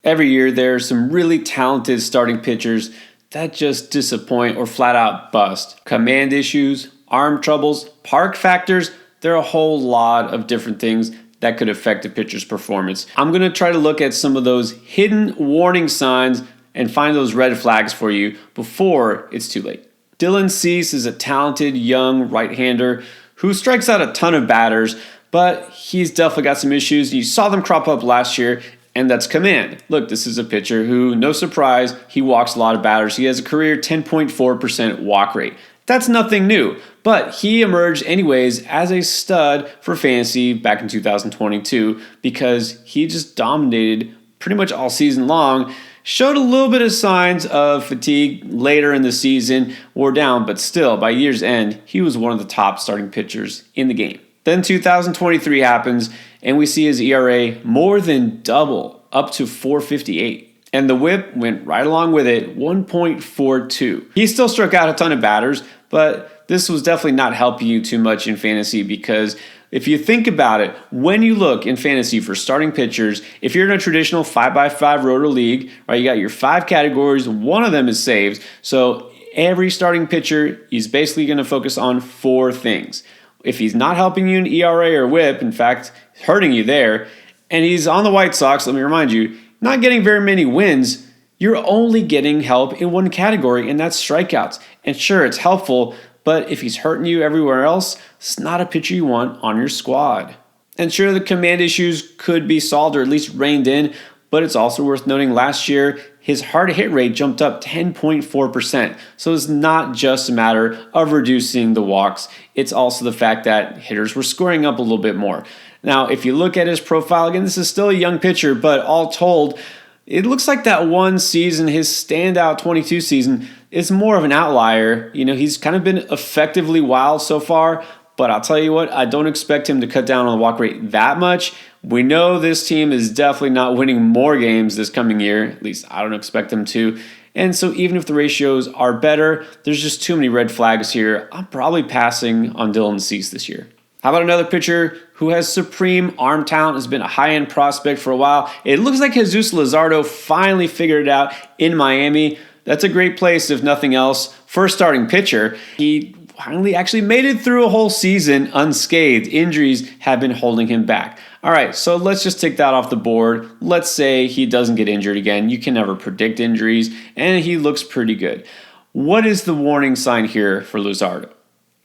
Every year there are some really talented starting pitchers that just disappoint or flat out bust. Command issues, arm troubles, park factors, there are a whole lot of different things that could affect a pitcher's performance. I'm going to try to look at some of those hidden warning signs and find those red flags for you before it's too late. Dylan Cease is a talented young right-hander who strikes out a ton of batters, but he's definitely got some issues. You saw them crop up last year, and that's command. Look, this is a pitcher who, no surprise, he walks a lot of batters. He has a career 10.4% walk rate. That's nothing new, but he emerged anyways as a stud for fantasy back in 2022 because he just dominated pretty much all season long. Showed a little bit of signs of fatigue later in the season, wore down, but still, by year's end, he was one of the top starting pitchers in the game. Then 2023 happens, and we see his ERA more than double, up to 4.58. And the whip went right along with it, 1.42. He still struck out a ton of batters, but this was definitely not helping you too much in fantasy because if you think about it, when you look in fantasy for starting pitchers, if you're in a traditional 5x5 roto league, right, you got your 5 categories, one of them is saves. So every starting pitcher is basically going to focus on 4 things. If he's not helping you in ERA or whip, in fact, hurting you there, and he's on the White Sox, let me remind you, not getting very many wins, you're only getting help in one category, and that's strikeouts. And sure, it's helpful, but if he's hurting you everywhere else, it's not a pitcher you want on your squad. And sure, the command issues could be solved or at least reined in, but it's also worth noting last year, his hard hit rate jumped up 10.4%. So it's not just a matter of reducing the walks. It's also the fact that hitters were scoring up a little bit more. Now, if you look at his profile, again, this is still a young pitcher, but all told, it looks like that one season, his standout 22 season, is more of an outlier. You know, he's kind of been effectively wild so far, but I'll tell you what, I don't expect him to cut down on the walk rate that much. We know this team is definitely not winning more games this coming year. At least I don't expect them to. And so even if the ratios are better, there's just too many red flags here. I'm probably passing on Dylan Cease this year. How about another pitcher who has supreme arm talent, has been a high-end prospect for a while? It looks like Jesus Luzardo finally figured it out in Miami. That's a great place, if nothing else, for a starting pitcher. He finally actually made it through a whole season unscathed. Injuries have been holding him back. All right, so let's just take that off the board. Let's say he doesn't get injured again. You can never predict injuries, and he looks pretty good. What is the warning sign here for Luzardo?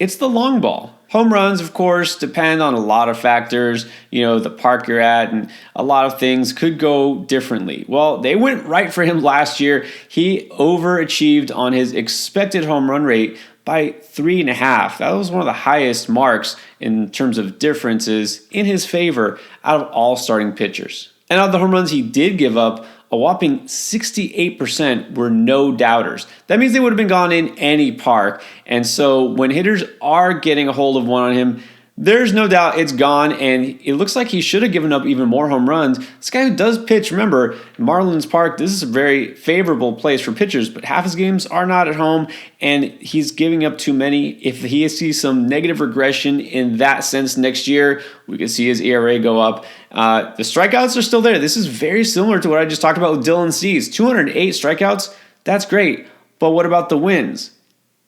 It's the long ball. Home runs, of course, depend on a lot of factors, the park you're at, and a lot of things could go differently. Well, they went right for him last year. He overachieved on his expected home run rate by 3.5. That was one of the highest marks in terms of differences in his favor out of all starting pitchers. And of the home runs he did give up, a whopping 68% were no doubters. That means they would have been gone in any park. And so when hitters are getting a hold of one on him, there's no doubt it's gone, and it looks like he should have given up even more home runs. This guy who does pitch, remember, Marlins Park, this is a very favorable place for pitchers, but half his games are not at home, and he's giving up too many. If he sees some negative regression in that sense next year, we could see his ERA go up. The strikeouts are still there. This is very similar to what I just talked about with Dylan Cease. 208 strikeouts, that's great, but what about the wins?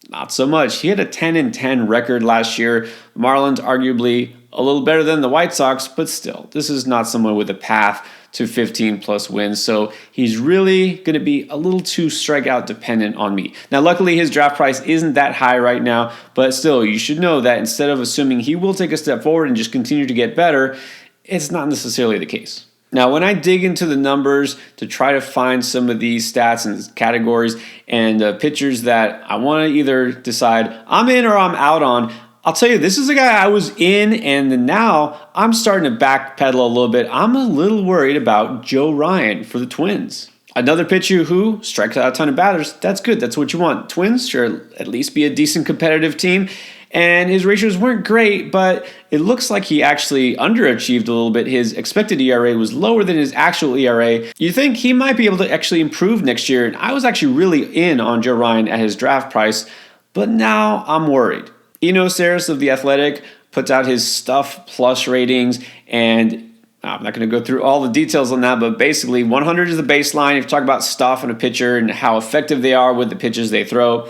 Not so much. He had a 10-10 record last year. The Marlins arguably a little better than the White Sox, but still, this is not someone with a path to 15-plus wins. So he's really going to be a little too strikeout dependent on me. Now, luckily, his draft price isn't that high right now, but still, you should know that instead of assuming he will take a step forward and just continue to get better, it's not necessarily the case. Now, when I dig into the numbers to try to find some of these stats and categories and pitchers that I want to either decide I'm in or I'm out on, I'll tell you, this is a guy I was in, and now I'm starting to backpedal a little bit. I'm a little worried about Joe Ryan for the Twins. Another pitcher who strikes out a ton of batters. That's good. That's what you want. Twins should at least be a decent competitive team. And his ratios weren't great, but it looks like he actually underachieved a little bit. His expected ERA was lower than his actual ERA. You think he might be able to actually improve next year. And I was actually really in on Joe Ryan at his draft price, but now I'm worried. Eno Saris of The Athletic puts out his Stuff Plus ratings, and I'm not going to go through all the details on that, but basically 100 is the baseline. If you talk about stuff in a pitcher and how effective they are with the pitches they throw,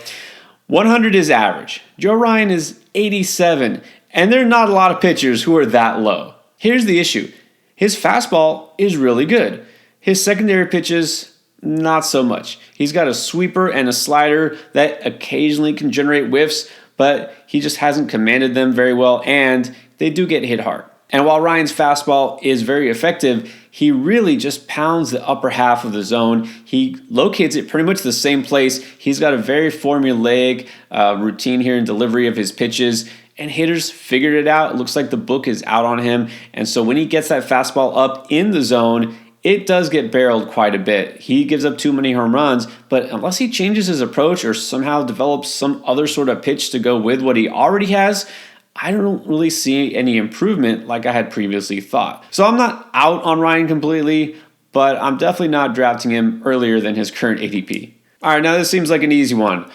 100 is average. Joe Ryan is 87, and there are not a lot of pitchers who are that low. Here's the issue. His fastball is really good. His secondary pitches, not so much. He's got a sweeper and a slider that occasionally can generate whiffs, but he just hasn't commanded them very well, and they do get hit hard. And while Ryan's fastball is very effective, he really just pounds the upper half of the zone. He locates it pretty much the same place. He's got a very formulaic routine here in delivery of his pitches, and hitters figured it out. It looks like the book is out on him. And so when he gets that fastball up in the zone, it does get barreled quite a bit. He gives up too many home runs, but unless he changes his approach or somehow develops some other sort of pitch to go with what he already has, I don't really see any improvement like I had previously thought. So I'm not out on Ryan completely, but I'm definitely not drafting him earlier than his current ADP. All right, now this seems like an easy one.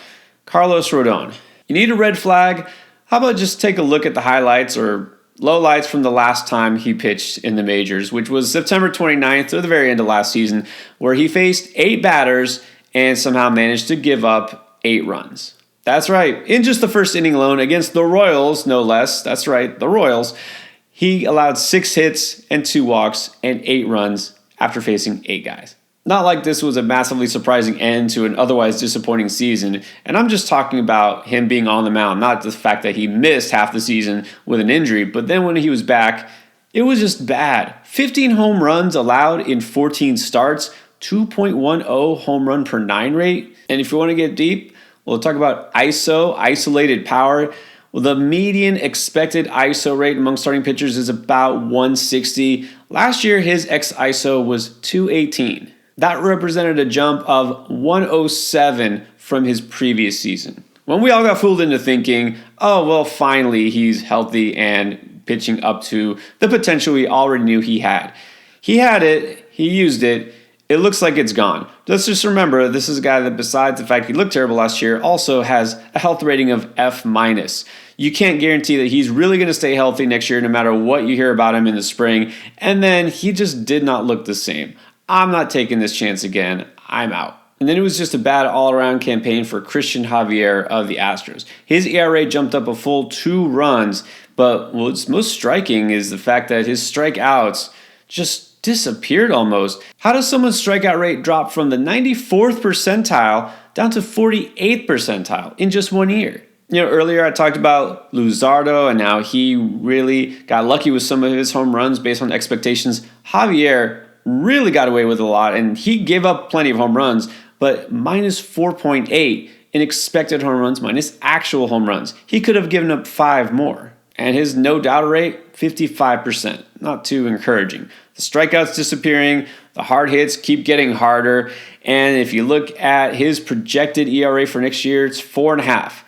Carlos Rodon. You need a red flag? How about just take a look at the highlights or lowlights from the last time he pitched in the majors, which was September 29th, or the very end of last season, where he faced 8 batters and somehow managed to give up 8 runs. That's right. In just the first inning alone against the Royals, no less. That's right, the Royals. He allowed 6 hits and 2 walks and 8 runs after facing 8 guys. Not like this was a massively surprising end to an otherwise disappointing season, and I'm just talking about him being on the mound, not the fact that he missed half the season with an injury, but then when he was back, it was just bad. 15 home runs allowed in 14 starts, 2.10 home run per 9 rate, and if you want to get deep, we'll talk about ISO, isolated power. Well, the median expected ISO rate among starting pitchers is about 160. Last year, his xISO was 218. That represented a jump of 107 from his previous season. When we all got fooled into thinking, oh, well, finally he's healthy and pitching up to the potential we already knew he had. He had it, he used it, it looks like it's gone. Let's just remember, this is a guy that besides the fact he looked terrible last year, also has a health rating of F-. You can't guarantee that he's really going to stay healthy next year no matter what you hear about him in the spring, and then he just did not look the same. I'm not taking this chance again. I'm out. And then it was just a bad all-around campaign for Christian Javier of the Astros. His ERA jumped up a full 2 runs, but what's most striking is the fact that his strikeouts just disappeared almost. How does someone's strikeout rate drop from the 94th percentile down to 48th percentile in just 1 year? You know, earlier I talked about Luzardo and how he really got lucky with some of his home runs based on expectations. Javier really got away with a lot, and he gave up plenty of home runs, but minus 4.8 in expected home runs minus actual home runs. He could have given up 5 more. And his no-doubt rate, 55%. Not too encouraging. The strikeouts disappearing, the hard hits keep getting harder, and if you look at his projected ERA for next year, it's 4.5.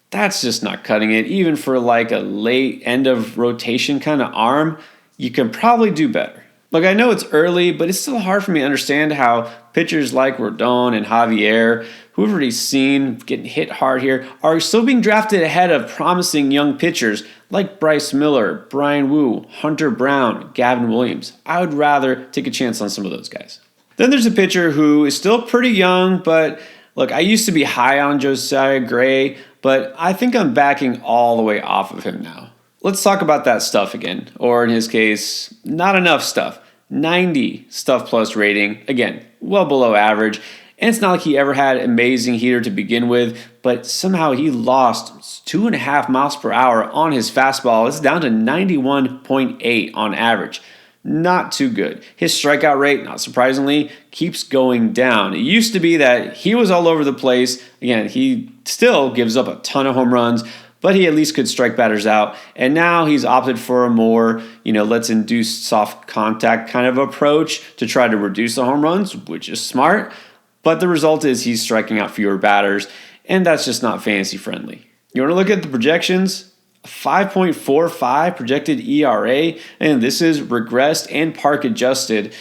That's just not cutting it. Even for like a late end of rotation kind of arm, you can probably do better. Look, I know it's early, but it's still hard for me to understand how pitchers like Rodon and Javier, who we've already seen getting hit hard here, are still being drafted ahead of promising young pitchers like Bryce Miller, Brian Wu, Hunter Brown, Gavin Williams. I would rather take a chance on some of those guys. Then there's a pitcher who is still pretty young, but look, I used to be high on Josiah Gray, but I think I'm backing all the way off of him now. Let's talk about that stuff again, or in his case, not enough stuff. 90 stuff plus rating, again, well below average. And it's not like he ever had amazing heater to begin with, but somehow he lost 2.5 miles per hour on his fastball. It's down to 91.8 on average. Not too good. His strikeout rate, not surprisingly, keeps going down. It used to be that he was all over the place. Again, he still gives up a ton of home runs, but he at least could strike batters out. And now he's opted for a more, let's induce soft contact kind of approach to try to reduce the home runs, which is smart. But the result is he's striking out fewer batters, and that's just not fantasy friendly. You want to look at the projections? 5.45 projected ERA, and this is regressed and park adjusted.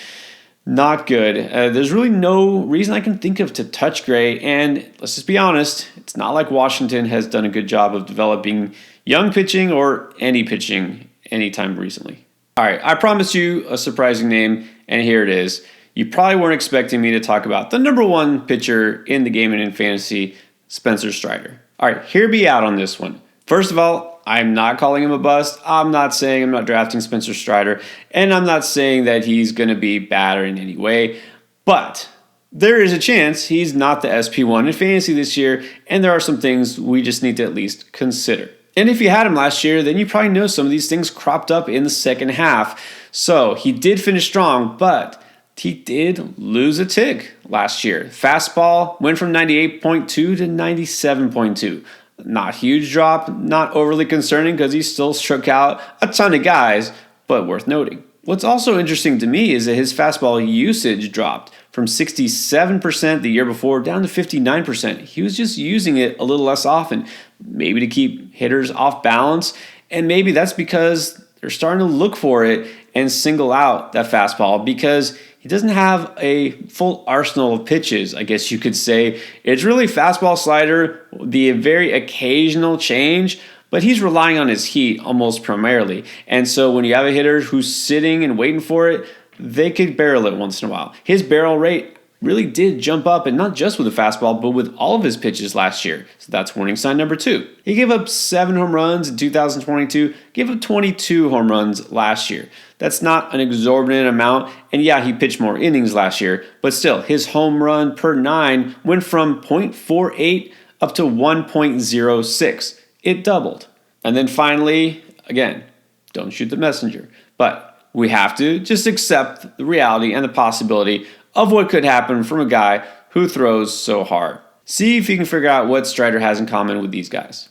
Not good. There's really no reason I can think of to touch Gray, and let's just be honest, it's not like Washington has done a good job of developing young pitching or any pitching anytime recently. All right, I promised you a surprising name, and here it is. You probably weren't expecting me to talk about the number one pitcher in the game and in fantasy, Spencer Strider. All right, hear me out on this one. First of all, I'm not calling him a bust. I'm not saying I'm not drafting Spencer Strider, and I'm not saying that he's going to be bad in any way, but there is a chance he's not the SP1 in fantasy this year, and there are some things we just need to at least consider. And if you had him last year, then you probably know some of these things cropped up in the second half. So he did finish strong, but he did lose a tick last year. Fastball went from 98.2 to 97.2. Not huge drop, not overly concerning because he still struck out a ton of guys, but worth noting. What's also interesting to me is that his fastball usage dropped from 67% the year before down to 59%. He was just using it a little less often, maybe to keep hitters off balance, and maybe that's because they're starting to look for it and single out that fastball because he doesn't have a full arsenal of pitches, I guess you could say. It's really fastball, slider, the very occasional change, but he's relying on his heat almost primarily. And so when you have a hitter who's sitting and waiting for it, they could barrel it once in a while. His barrel rate really did jump up, and not just with the fastball, but with all of his pitches last year. So that's warning sign number 2. He gave up 7 home runs in 2022, gave up 22 home runs last year. That's not an exorbitant amount, and yeah, he pitched more innings last year, but still, his home run per 9 went from 0.48 up to 1.06. It doubled. And then finally, again, don't shoot the messenger, but we have to just accept the reality and the possibility of what could happen from a guy who throws so hard. See if you can figure out what Strider has in common with these guys.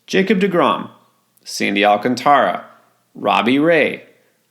Jacob deGrom, Sandy Alcantara, Robbie Ray,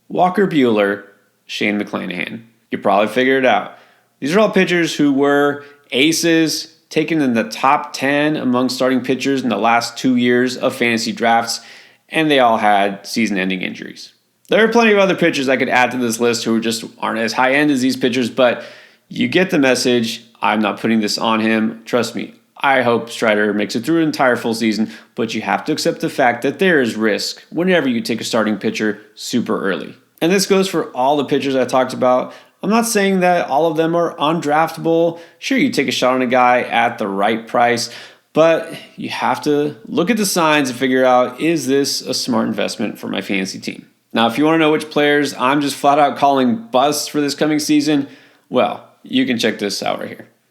Walker Buehler, Shane McClanahan. You probably figured it out. These are all pitchers who were aces, taken in the top 10 among starting pitchers in the last 2 years of fantasy drafts, and they all had season-ending injuries. There are plenty of other pitchers I could add to this list who just aren't as high-end as these pitchers, but you get the message. I'm not putting this on him. Trust me, I hope Strider makes it through an entire full season, but you have to accept the fact that there is risk whenever you take a starting pitcher super early. And this goes for all the pitchers I talked about. I'm not saying that all of them are undraftable. Sure, you take a shot on a guy at the right price, but you have to look at the signs and figure out, is this a smart investment for my fantasy team? Now, if you want to know which players I'm just flat out calling busts for this coming season, well, you can check this out right here.